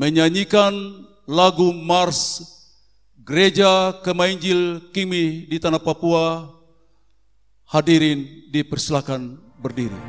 menyanyikan lagu Mars Gereja Kemainjil Kingmi di Tanah Papua. Hadirin dipersilakan berdiri.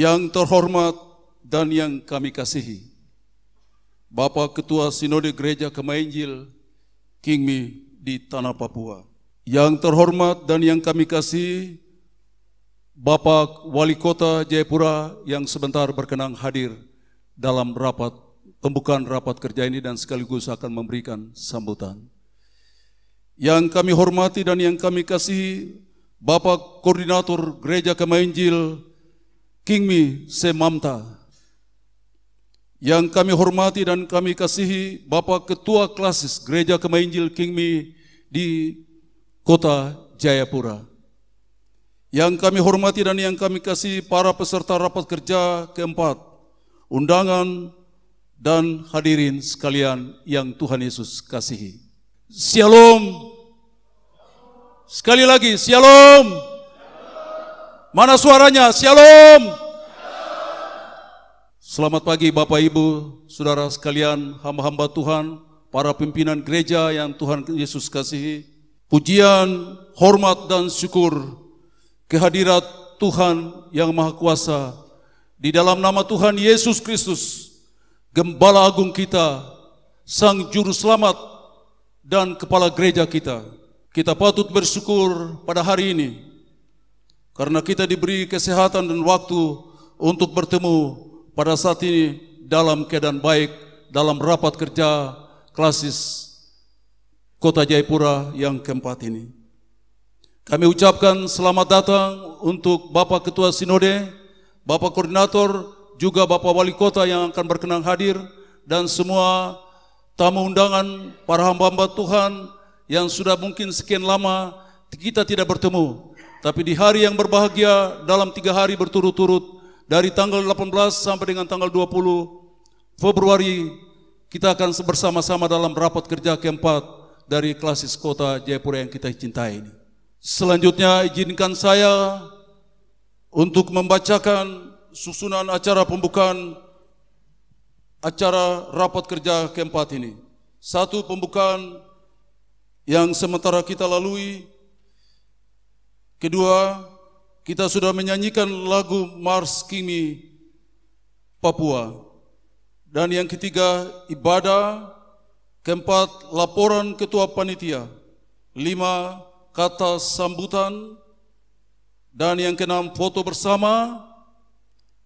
Yang terhormat dan yang kami kasihi, Bapak Ketua Sinode Gereja Kemainjil Kingmi di Tanah Papua. Yang terhormat dan yang kami kasihi, Bapak Wali Kota Jayapura yang sebentar berkenan hadir dalam pembukaan rapat kerja ini dan sekaligus akan memberikan sambutan. Yang kami hormati dan yang kami kasihi, Bapak Koordinator Gereja Kemainjil Kingmi Semamta. Yang kami hormati dan kami kasihi, Bapak Ketua Klasis Gereja Kemainjil Kingmi di Kota Jayapura. Yang kami hormati dan yang kami kasihi para peserta rapat kerja keempat, undangan dan hadirin sekalian yang Tuhan Yesus kasihi. Shalom. Sekali lagi, shalom. Mana suaranya? Shalom. Selamat pagi Bapak Ibu, Saudara sekalian, hamba-hamba Tuhan, para pimpinan gereja yang Tuhan Yesus kasihi. Pujian, hormat dan syukur kehadirat Tuhan yang Maha Kuasa di dalam nama Tuhan Yesus Kristus, Gembala Agung kita, Sang Juru Selamat dan Kepala Gereja kita. Kita patut bersyukur pada hari ini karena kita diberi kesehatan dan waktu untuk bertemu pada saat ini dalam keadaan baik dalam rapat kerja klasis Kota Jayapura yang keempat ini. Kami ucapkan selamat datang untuk Bapak Ketua Sinode, Bapak Koordinator, juga Bapak Wali Kota yang akan berkenan hadir, dan semua tamu undangan, para hamba-hamba Tuhan yang sudah mungkin sekian lama kita tidak bertemu. Tapi di hari yang berbahagia dalam 3 hari berturut-turut, dari tanggal 18 sampai dengan tanggal 20 Februari, kita akan bersama-sama dalam rapat kerja keempat dari klasis Kota Jayapura yang kita cintai ini. Selanjutnya izinkan saya untuk membacakan susunan acara pembukaan acara rapat kerja keempat ini. Satu, pembukaan yang sementara kita lalui. Kedua, kita sudah menyanyikan lagu Mars Kingmi Papua. Dan yang ketiga, ibadah. Keempat, laporan ketua panitia. 5, kata sambutan. Dan yang keenam, foto bersama.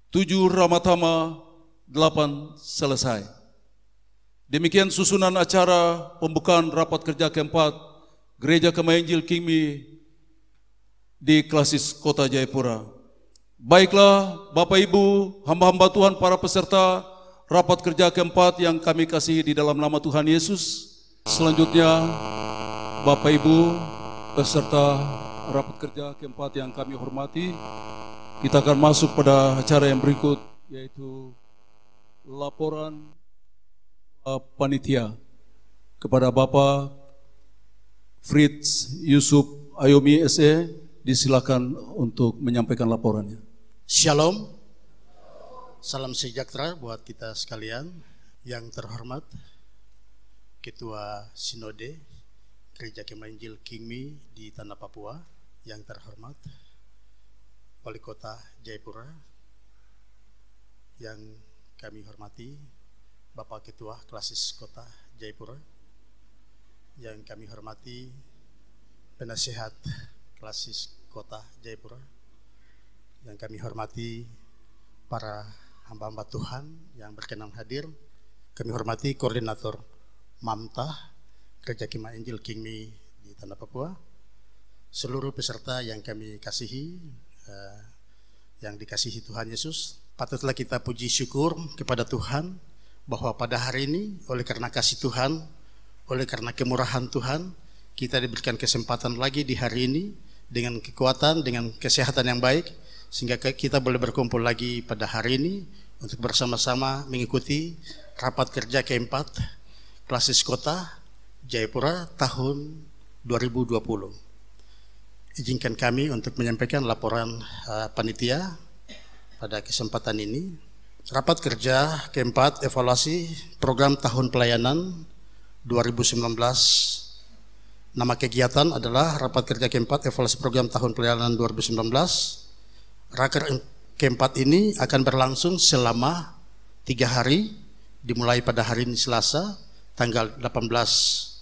7 Ramadhama, 8 selesai. Demikian susunan acara pembukaan rapat kerja keempat Gereja Kemah Injil Kingmi di Klasis Kota Jayapura. Baiklah Bapak Ibu, hamba-hamba Tuhan, para peserta rapat kerja keempat yang kami kasihi di dalam nama Tuhan Yesus. Selanjutnya Bapak Ibu peserta rapat kerja keempat yang kami hormati, kita akan masuk pada acara yang berikut, yaitu laporan panitia. Kepada Bapak Fritz Yusuf Ayomi SE, disilakan untuk menyampaikan laporannya. Shalom, salam sejahtera buat kita sekalian. Yang terhormat Ketua Sinode Gereja Kemah Injil Kingmi di Tanah Papua, yang terhormat Wali Kota Jayapura, yang kami hormati Bapak Ketua Klasis Kota Jayapura, yang kami hormati Penasehat Klasis Kota Jayapura, yang kami hormati para hamba-hamba Tuhan yang berkenan hadir, kami hormati Koordinator Mamta Gereja Kemah Injil Kingmi di Tanah Papua, seluruh peserta yang kami kasihi, yang dikasihi Tuhan Yesus. Patutlah kita puji syukur kepada Tuhan bahwa pada hari ini oleh karena kasih Tuhan, oleh karena kemurahan Tuhan, kita diberikan kesempatan lagi di hari ini dengan kekuatan, dengan kesehatan yang baik, sehingga kita boleh berkumpul lagi pada hari ini untuk bersama-sama mengikuti rapat kerja keempat Klasis Kota Jayapura tahun 2020. Izinkan kami untuk menyampaikan laporan panitia pada kesempatan ini. Rapat kerja keempat evaluasi program tahun pelayanan 2019. Nama kegiatan adalah rapat kerja keempat evaluasi program tahun pelayanan 2019. Raker keempat ini akan berlangsung selama 3 hari, dimulai pada hari ini Selasa, tanggal 18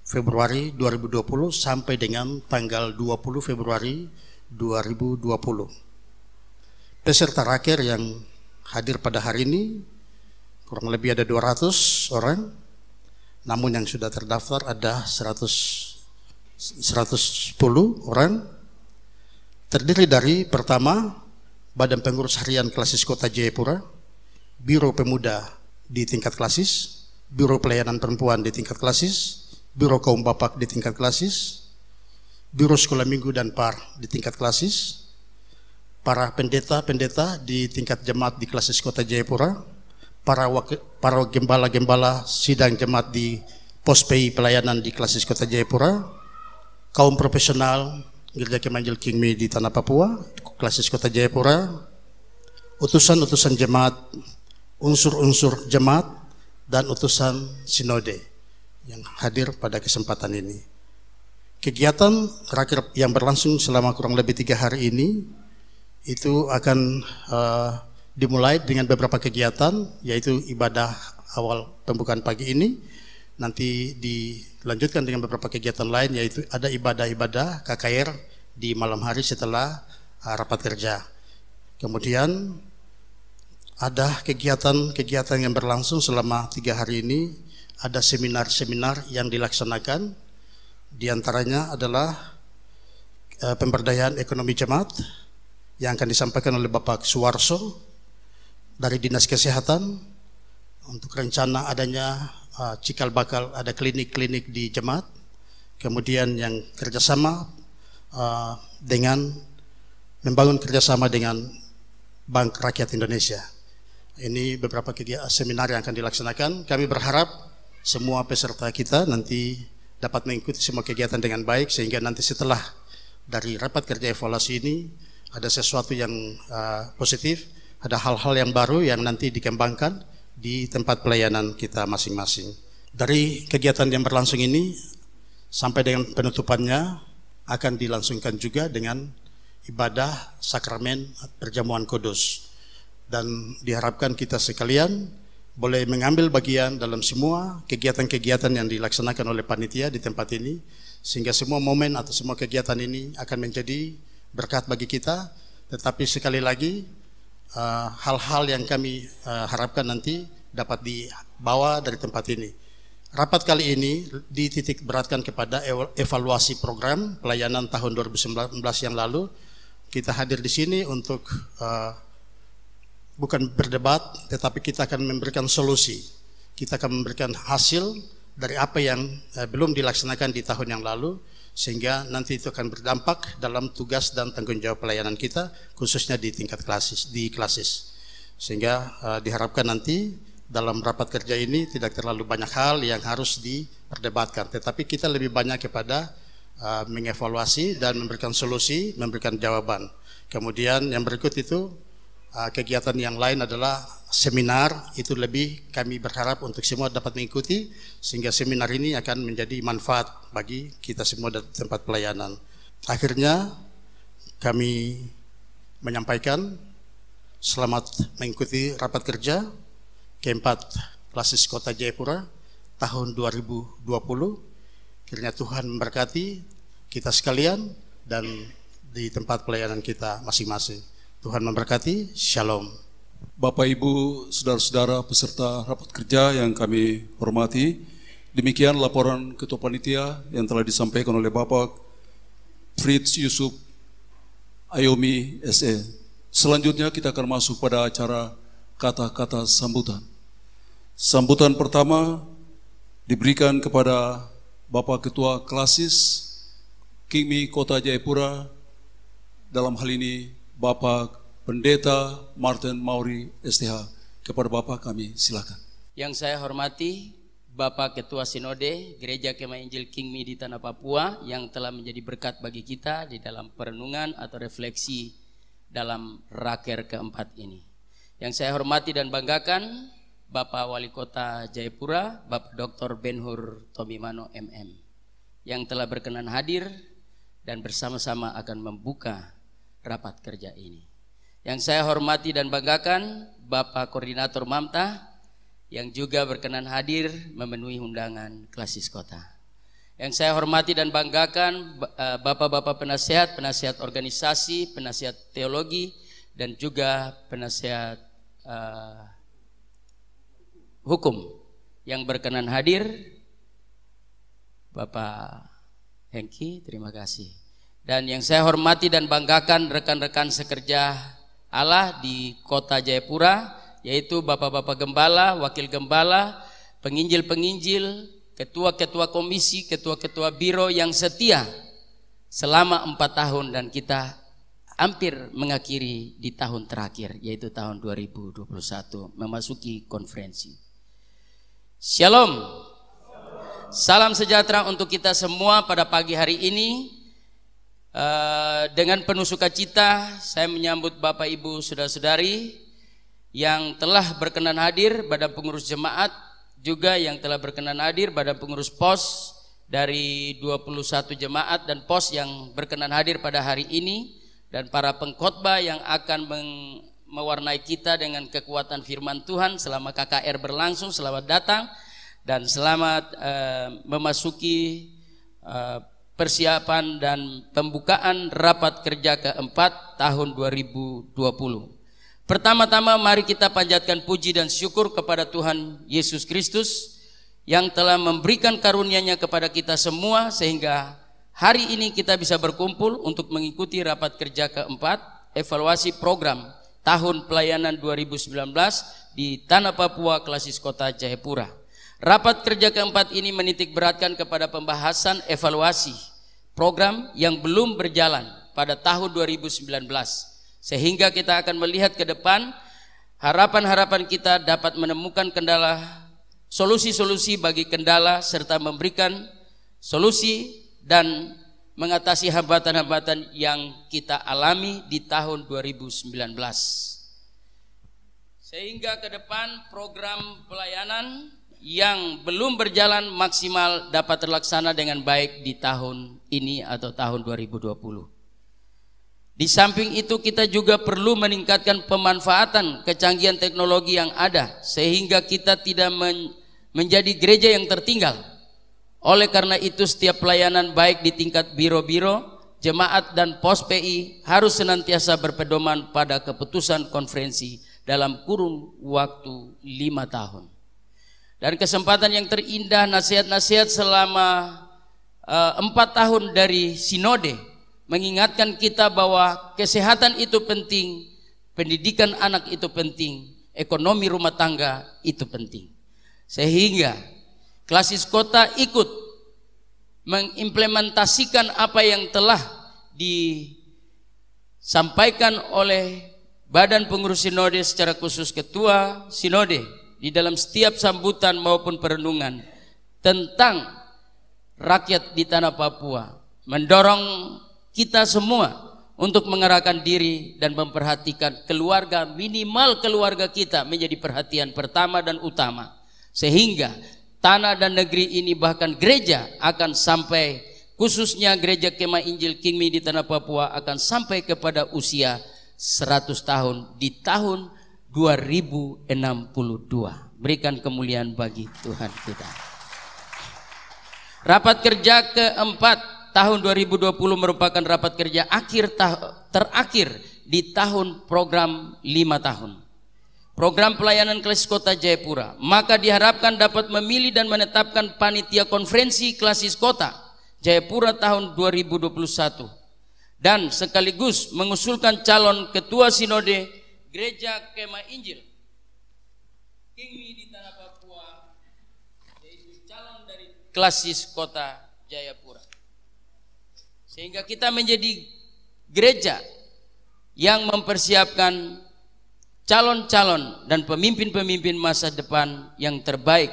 Februari 2020 sampai dengan tanggal 20 Februari 2020. Peserta raker yang hadir pada hari ini kurang lebih ada 200 orang, namun yang sudah terdaftar ada 110 orang. Terdiri dari pertama, Badan Pengurus Harian Klasis Kota Jayapura, Biro Pemuda di tingkat klasis, Biro Pelayanan Perempuan di tingkat klasis, Biro Kaum Bapak di tingkat klasis, Biro Sekolah Minggu dan PAR di tingkat klasis, para pendeta-pendeta di tingkat jemaat di Klasis Kota Jayapura, para gembala-gembala sidang jemaat di Pos PI Pelayanan di Klasis Kota Jayapura, kaum profesional Gereja Kemah Injil Kingmi di Tanah Papua, Klasis Kota Jayapura, utusan-utusan jemaat, unsur-unsur jemaat, dan utusan sinode yang hadir pada kesempatan ini. Kegiatan raker yang berlangsung selama kurang lebih 3 hari ini itu akan dimulai dengan beberapa kegiatan, yaitu ibadah awal pembukaan pagi ini, nanti dilanjutkan dengan beberapa kegiatan lain, yaitu ada ibadah-ibadah KKR di malam hari setelah rapat kerja. Kemudian ada kegiatan-kegiatan yang berlangsung selama 3 hari ini, ada seminar-seminar yang dilaksanakan, diantaranya adalah pemberdayaan ekonomi jemaat yang akan disampaikan oleh Bapak Suwarso dari Dinas Kesehatan untuk rencana adanya cikal bakal ada klinik-klinik di jemaat, kemudian yang kerjasama dengan membangun kerjasama dengan Bank Rakyat Indonesia. Ini beberapa seminar yang akan dilaksanakan. Kami berharap semua peserta kita nanti dapat mengikuti semua kegiatan dengan baik, sehingga nanti setelah dari rapat kerja evaluasi ini ada sesuatu yang positif, ada hal-hal yang baru yang nanti dikembangkan di tempat pelayanan kita masing-masing. Dari kegiatan yang berlangsung ini sampai dengan penutupannya akan dilangsungkan juga dengan ibadah sakramen perjamuan kudus, dan diharapkan kita sekalian boleh mengambil bagian dalam semua kegiatan-kegiatan yang dilaksanakan oleh panitia di tempat ini, sehingga semua momen atau semua kegiatan ini akan menjadi berkat bagi kita. Tetapi sekali lagi hal-hal yang kami harapkan nanti dapat dibawa dari tempat ini. Rapat kali ini dititik beratkan kepada evaluasi program pelayanan tahun 2019 yang lalu. Kita hadir di sini untuk bukan berdebat, tetapi kita akan memberikan solusi. Kita akan memberikan hasil dari apa yang belum dilaksanakan di tahun yang lalu, sehingga nanti itu akan berdampak dalam tugas dan tanggung jawab pelayanan kita, khususnya di tingkat klasis. Sehingga diharapkan nanti dalam rapat kerja ini tidak terlalu banyak hal yang harus diperdebatkan, tetapi kita lebih banyak kepada mengevaluasi dan memberikan solusi, memberikan jawaban. Kemudian yang berikut itu kegiatan yang lain adalah seminar. Itu lebih kami berharap untuk semua dapat mengikuti, sehingga seminar ini akan menjadi manfaat bagi kita semua di tempat pelayanan. Akhirnya kami menyampaikan selamat mengikuti rapat kerja keempat Klasis Kota Jayapura tahun 2020. Kiranya Tuhan memberkati kita sekalian dan di tempat pelayanan kita masing-masing. Tuhan memberkati. Shalom. Bapak, Ibu, saudara-saudara peserta rapat kerja yang kami hormati, demikian laporan Ketua Panitia yang telah disampaikan oleh Bapak Fritz Yusuf Ayomi SE. Selanjutnya kita akan masuk pada acara kata-kata sambutan. Sambutan pertama diberikan kepada Bapak Ketua Klasis Kingmi Kota Jayapura, dalam hal ini Bapak Pendeta Martin Mauri STH. Kepada Bapak kami silakan. Yang saya hormati Bapak Ketua Sinode Gereja Kemah Injil Kingmi di Tanah Papua yang telah menjadi berkat bagi kita di dalam perenungan atau refleksi dalam raker keempat ini. Yang saya hormati dan banggakan Bapak Wali Kota Jayapura, Bapak Dr. Benhur Tomimano MM, yang telah berkenan hadir dan bersama-sama akan membuka rapat kerja ini. Yang saya hormati dan banggakan Bapak Koordinator Mamta yang juga berkenan hadir memenuhi undangan Klasis Kota. Yang saya hormati dan banggakan Bapak-bapak penasihat organisasi, penasihat teologi, dan juga penasihat hukum yang berkenan hadir. Bapak Hengki, terima kasih. Dan yang saya hormati dan banggakan rekan-rekan sekerja Allah di Kota Jayapura, yaitu Bapak-bapak Gembala, Wakil Gembala, penginjil-penginjil, ketua-ketua komisi, ketua-ketua biro yang setia selama 4 tahun, dan kita hampir mengakhiri di tahun terakhir, yaitu tahun 2021, memasuki konferensi. Shalom. Salam sejahtera untuk kita semua pada pagi hari ini. Dengan penuh sukacita saya menyambut Bapak Ibu saudara-saudari yang telah berkenan hadir, Badan Pengurus Jemaat juga yang telah berkenan hadir, Badan Pengurus POS dari 21 jemaat dan POS yang berkenan hadir pada hari ini, dan para pengkhotbah yang akan mewarnai kita dengan kekuatan firman Tuhan selama KKR berlangsung. Selamat datang dan selamat memasuki persiapan dan pembukaan rapat kerja keempat tahun 2020. Pertama-tama mari kita panjatkan puji dan syukur kepada Tuhan Yesus Kristus yang telah memberikan karunia-Nya kepada kita semua, sehingga hari ini kita bisa berkumpul untuk mengikuti rapat kerja keempat evaluasi program tahun pelayanan 2019 di Tanah Papua Klasis Kota Jayapura. Rapat kerja keempat ini menitik beratkan kepada pembahasan evaluasi program yang belum berjalan pada tahun 2019, sehingga kita akan melihat ke depan, harapan-harapan kita dapat menemukan solusi-solusi bagi kendala, serta memberikan solusi dan mengatasi hambatan-hambatan yang kita alami di tahun 2019. Sehingga ke depan program pelayanan yang belum berjalan maksimal dapat terlaksana dengan baik di tahun ini atau tahun 2020. Di samping itu kita juga perlu meningkatkan pemanfaatan kecanggihan teknologi yang ada, sehingga kita tidak menjadi gereja yang tertinggal. Oleh karena itu setiap pelayanan baik di tingkat biro-biro, jemaat dan pos PI harus senantiasa berpedoman pada keputusan konferensi dalam kurun waktu 5 tahun. Dan kesempatan yang terindah, nasihat-nasihat selama 4 tahun dari sinode mengingatkan kita bahwa kesehatan itu penting, pendidikan anak itu penting, ekonomi rumah tangga itu penting. Sehingga Klasis Kota ikut mengimplementasikan apa yang telah disampaikan oleh Badan Pengurus Sinode secara khusus Ketua Sinode di dalam setiap sambutan maupun perenungan tentang rakyat di tanah Papua, mendorong kita semua untuk mengerahkan diri dan memperhatikan keluarga, minimal keluarga kita menjadi perhatian pertama dan utama, sehingga tanah dan negeri ini bahkan gereja akan sampai, khususnya gereja Kemah Injil Kingmi di tanah Papua akan sampai kepada usia 100 tahun di tahun 2062. Berikan kemuliaan bagi Tuhan kita. Rapat kerja keempat tahun 2020 merupakan rapat kerja terakhir di tahun program 5 tahun. Program pelayanan Klasis Kota Jayapura. Maka diharapkan dapat memilih dan menetapkan panitia konferensi Klasis Kota Jayapura tahun 2021. Dan sekaligus mengusulkan calon ketua sinode Gereja Kemah Injil Kingmi di tanah Papua, yaitu calon dari Klasis Kota Jayapura. Sehingga kita menjadi gereja yang mempersiapkan calon-calon dan pemimpin-pemimpin masa depan yang terbaik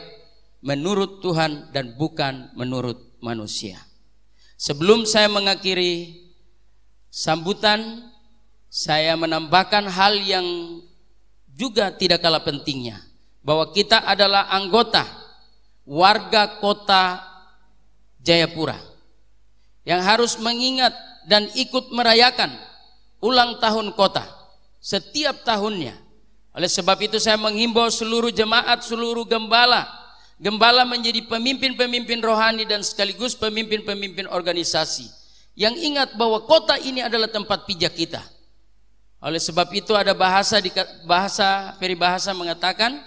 menurut Tuhan dan bukan menurut manusia. Sebelum saya mengakhiri sambutan, saya menambahkan hal yang juga tidak kalah pentingnya, bahwa kita adalah anggota warga kota Jayapura yang harus mengingat dan ikut merayakan ulang tahun kota setiap tahunnya. Oleh sebab itu saya menghimbau seluruh jemaat, seluruh gembala menjadi pemimpin-pemimpin rohani dan sekaligus pemimpin-pemimpin organisasi yang ingat bahwa kota ini adalah tempat pijak kita. Oleh sebab itu ada bahasa peribahasa mengatakan,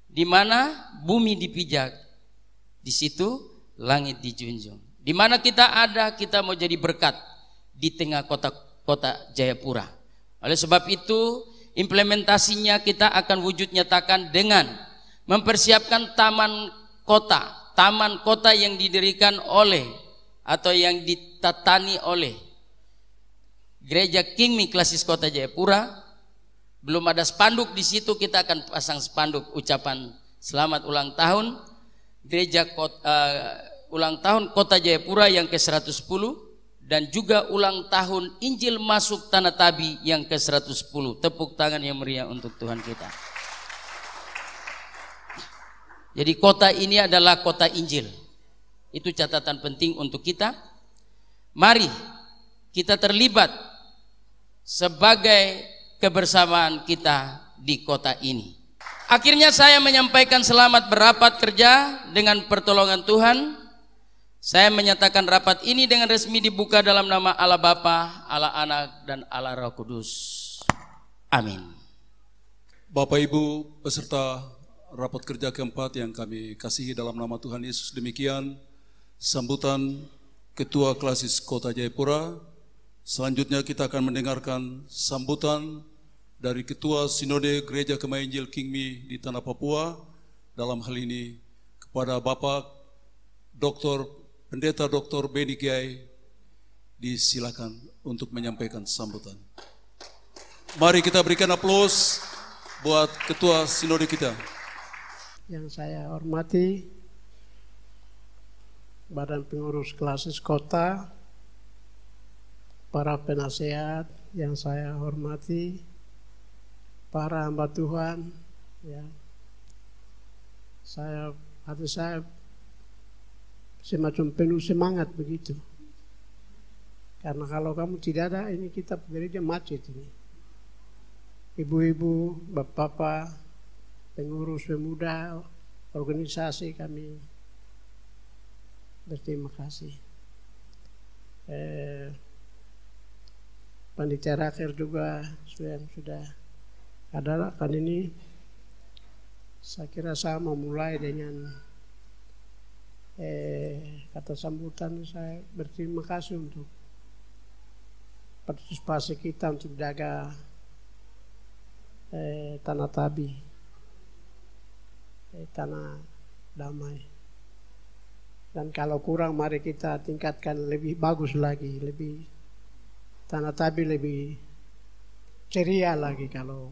di mana bumi dipijak, di situ langit dijunjung. Di mana kita ada, kita mau jadi berkat di tengah kota Jayapura. Oleh sebab itu, implementasinya kita akan wujud nyatakan dengan mempersiapkan taman kota yang didirikan oleh atau yang ditatani oleh Gereja Kingmi Klasis Kota Jayapura. Belum ada spanduk di situ, kita akan pasang spanduk ucapan selamat ulang tahun Gereja ulang tahun Kota Jayapura yang ke-110 dan juga ulang tahun Injil masuk Tanah Tabi yang ke-110. Tepuk tangan yang meriah untuk Tuhan kita. Jadi kota ini adalah kota Injil. Itu catatan penting untuk kita. Mari kita terlibat sebagai kebersamaan kita di kota ini. Akhirnya saya menyampaikan selamat berapat kerja dengan pertolongan Tuhan. Saya menyatakan rapat ini dengan resmi dibuka dalam nama Allah Bapa, Allah Anak, dan Allah Roh Kudus. Amin. Bapak Ibu peserta rapat kerja keempat yang kami kasihi dalam nama Tuhan Yesus, demikian sambutan Ketua Klasis Kota Jayapura. Selanjutnya kita akan mendengarkan sambutan dari Ketua Sinode Gereja Kemah Injil Kingmi di Tanah Papua. Dalam hal ini kepada Bapak Pendeta Dr. Beni Giai, disilakan untuk menyampaikan sambutan. Mari kita berikan aplaus buat Ketua Sinode kita. Yang saya hormati Badan Pengurus Klasis Kota, para penasehat yang saya hormati, para hamba Tuhan, ya, hati saya semacam penuh semangat begitu. Karena kalau kamu tidak ada, ini kita gereja macet ini. Ibu-ibu, bapak-bapak, pengurus pemuda, organisasi, kami berterima kasih. panitia raker juga yang sudah ada kan ini. Saya kira saya mau mulai dengan kata sambutan. Saya berterima kasih untuk partisipasi kita untuk jaga tanah Tabi, tanah damai. Dan kalau kurang mari kita tingkatkan lebih bagus lagi, lebih tanah Tabi lebih ceria lagi kalau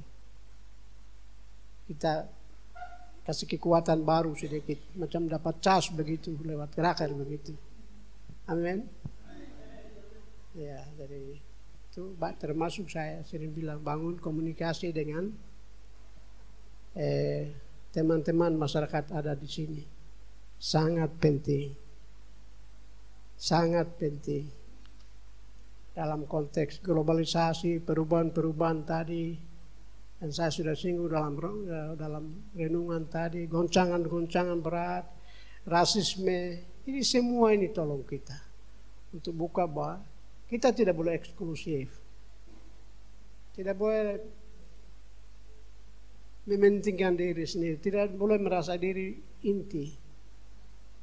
kita kasih kekuatan baru sedikit, macam dapat cas begitu lewat gerakan begitu. Amin. Ya, dari itu termasuk saya sering bilang bangun komunikasi dengan teman-teman masyarakat ada di sini. Sangat penting. Sangat penting. Dalam konteks globalisasi, perubahan-perubahan tadi, dan saya sudah singgung dalam renungan tadi, goncangan-goncangan berat, rasisme, ini semua ini tolong kita untuk buka bahwa kita tidak boleh eksklusif, tidak boleh mementingkan diri sendiri, tidak boleh merasa diri inti.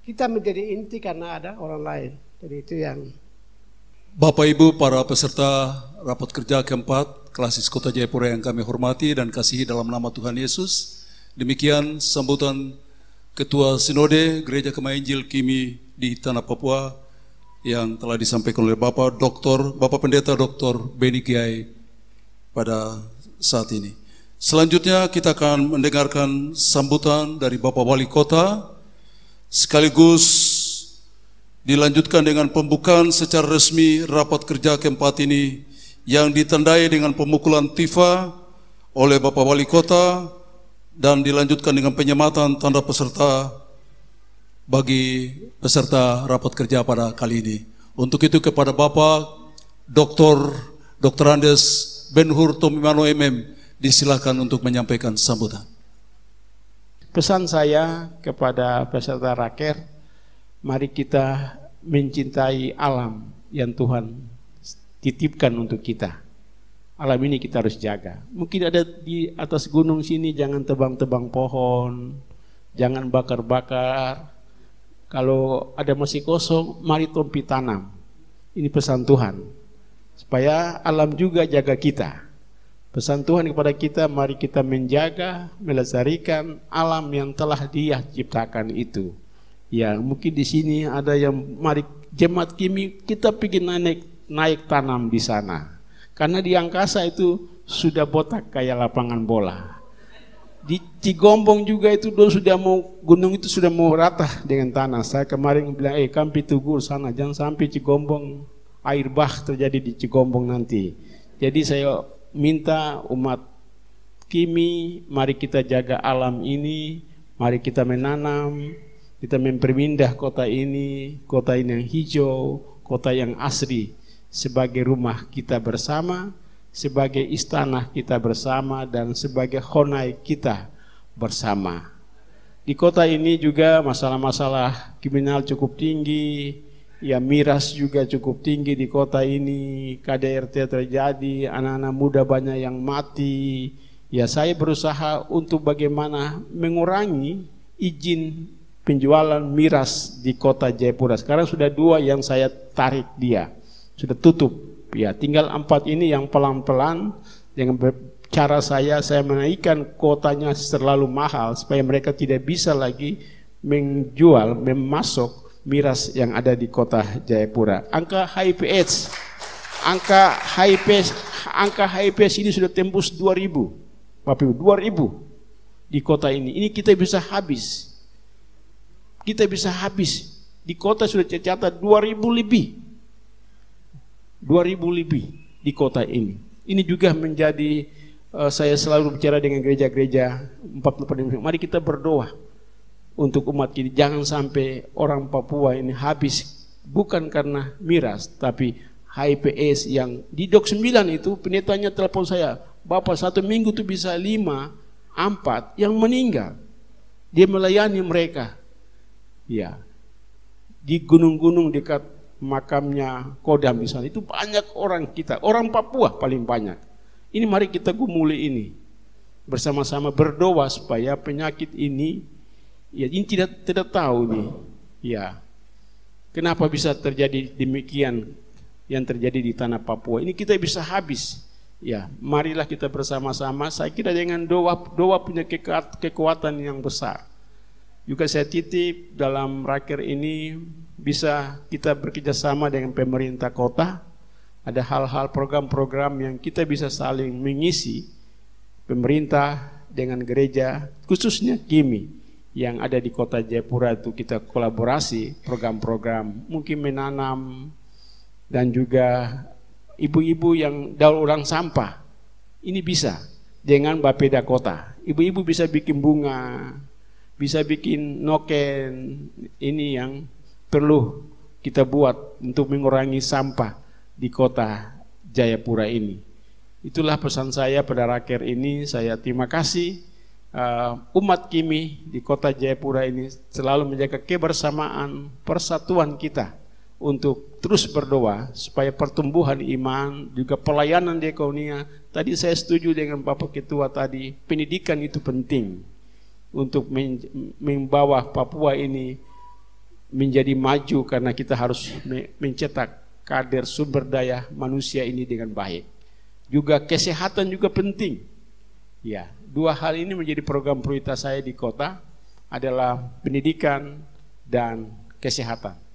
Kita menjadi inti karena ada orang lain. Jadi itu yang Bapak Ibu para peserta rapat kerja keempat Klasis Kota Jayapura yang kami hormati dan kasihi dalam nama Tuhan Yesus. Demikian sambutan Ketua Sinode Gereja Kemah Injil Kimi di Tanah Papua yang telah disampaikan oleh Bapak Pendeta Dr. Beni Kiai pada saat ini. Selanjutnya kita akan mendengarkan sambutan dari Bapak Wali Kota, sekaligus dilanjutkan dengan pembukaan secara resmi rapat kerja keempat ini yang ditandai dengan pemukulan tifa oleh Bapak Wali Kota dan dilanjutkan dengan penyematan tanda peserta bagi peserta rapat kerja pada kali ini. Untuk itu kepada Bapak Dr. Andes Ben-Hur Tomimano MM disilakan untuk menyampaikan sambutan. Pesan saya kepada peserta raker, mari kita mencintai alam yang Tuhan titipkan untuk kita. Alam ini kita harus jaga. Mungkin ada di atas gunung sini, jangan tebang-tebang pohon, jangan bakar-bakar. Kalau ada masih kosong, mari tompi tanam. Ini pesan Tuhan, supaya alam juga jaga kita. Pesan Tuhan kepada kita, mari kita menjaga, melestarikan alam yang telah Dia ciptakan itu. Ya, mungkin di sini ada yang mari jemaat Kimi kita ingin naik tanam di sana. Karena di angkasa itu sudah botak kayak lapangan bola. Di Cigombong juga itu gunung itu sudah mau rata dengan tanah. Saya kemarin bilang, Kampi Tugur sana, jangan sampai Cigombong air bah terjadi di Cigombong nanti. Jadi saya minta umat Kimi, mari kita jaga alam ini, mari kita menanam, kita memperindah kota ini yang hijau, kota yang asri, sebagai rumah kita bersama, sebagai istana kita bersama, dan sebagai honai kita bersama. Di kota ini juga masalah-masalah kriminal cukup tinggi, ya miras juga cukup tinggi di kota ini, KDRT terjadi, anak-anak muda banyak yang mati. Ya saya berusaha untuk bagaimana mengurangi izin penjualan miras di kota Jayapura. Sekarang sudah 2 yang saya tarik dia, sudah tutup. Ya, tinggal 4 ini yang pelan-pelan dengan cara saya menaikkan kotanya terlalu mahal supaya mereka tidak bisa lagi menjual, memasok miras yang ada di kota Jayapura. Angka HIPS ini sudah tembus 2.000, Bapak Ibu, 2.000 di kota ini. Ini kita bisa habis. Di kota sudah tercatat 2.000 lebih di kota ini. Ini juga menjadi saya selalu bicara dengan gereja-gereja 40. Mari kita berdoa untuk umat ini, jangan sampai orang Papua ini habis bukan karena miras, tapi HIPS yang di Dok 9 itu pendetanya telepon saya, Bapak 1 minggu itu bisa 5, 4 yang meninggal. Dia melayani mereka. Ya, di gunung-gunung dekat makamnya Kodam misalnya, itu banyak orang kita, orang Papua paling banyak. Ini mari kita gumuli ini, bersama-sama berdoa supaya penyakit ini, ya ini tidak tahu nih, ya kenapa bisa terjadi demikian yang terjadi di tanah Papua. Ini kita bisa habis. Ya, marilah kita bersama-sama. Saya kira dengan doa punya kekuatan yang besar. Juga saya titip dalam raker ini bisa kita bekerjasama dengan pemerintah kota. Ada hal-hal program-program yang kita bisa saling mengisi, pemerintah dengan gereja, khususnya KIMI yang ada di kota Jayapura. Itu kita kolaborasi program-program, mungkin menanam, dan juga ibu-ibu yang daur ulang sampah. Ini bisa dengan Bapeda kota. Ibu-ibu bisa bikin bunga, bisa bikin noken. Ini yang perlu kita buat untuk mengurangi sampah di kota Jayapura ini. Itulah pesan saya pada raker ini. Saya terima kasih umat KIMI di kota Jayapura ini selalu menjaga kebersamaan, persatuan kita untuk terus berdoa supaya pertumbuhan iman, juga pelayanan diakonia. Tadi saya setuju dengan Bapak Ketua tadi, pendidikan itu penting untuk membawa Papua ini menjadi maju, karena kita harus mencetak kader sumber daya manusia ini dengan baik. Juga kesehatan juga penting. Ya, dua hal ini menjadi program prioritas saya di kota, adalah pendidikan dan kesehatan.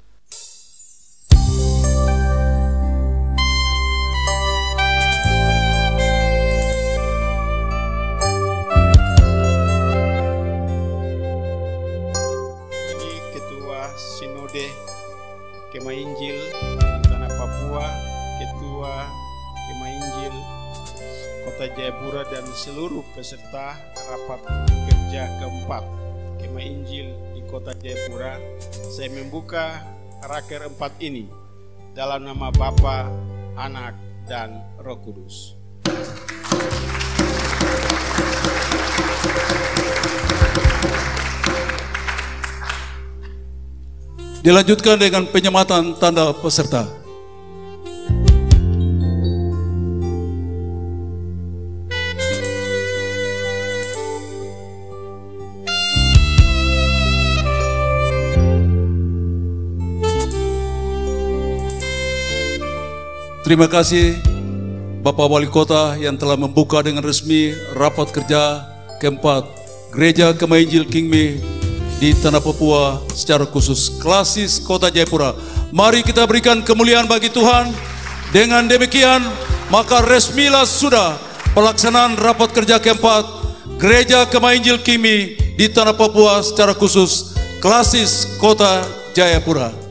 Sinode Kemah Injil di tanah Papua, Ketua Kemah Injil Kota Jayapura, dan seluruh peserta rapat kerja keempat Kemah Injil di Kota Jayapura. Saya membuka raker 4 ini dalam nama Bapa, Anak, dan Roh Kudus. Dilanjutkan dengan penyematan tanda peserta. Terima kasih Bapak Wali Kota yang telah membuka dengan resmi rapat kerja keempat Gereja Kemah Injil KIMI di tanah Papua, secara khusus Klasis Kota Jayapura. Mari kita berikan kemuliaan bagi Tuhan. Dengan demikian, maka resmilah sudah pelaksanaan rapat kerja keempat Gereja Kemah Injil KIMI di tanah Papua, secara khusus Klasis Kota Jayapura.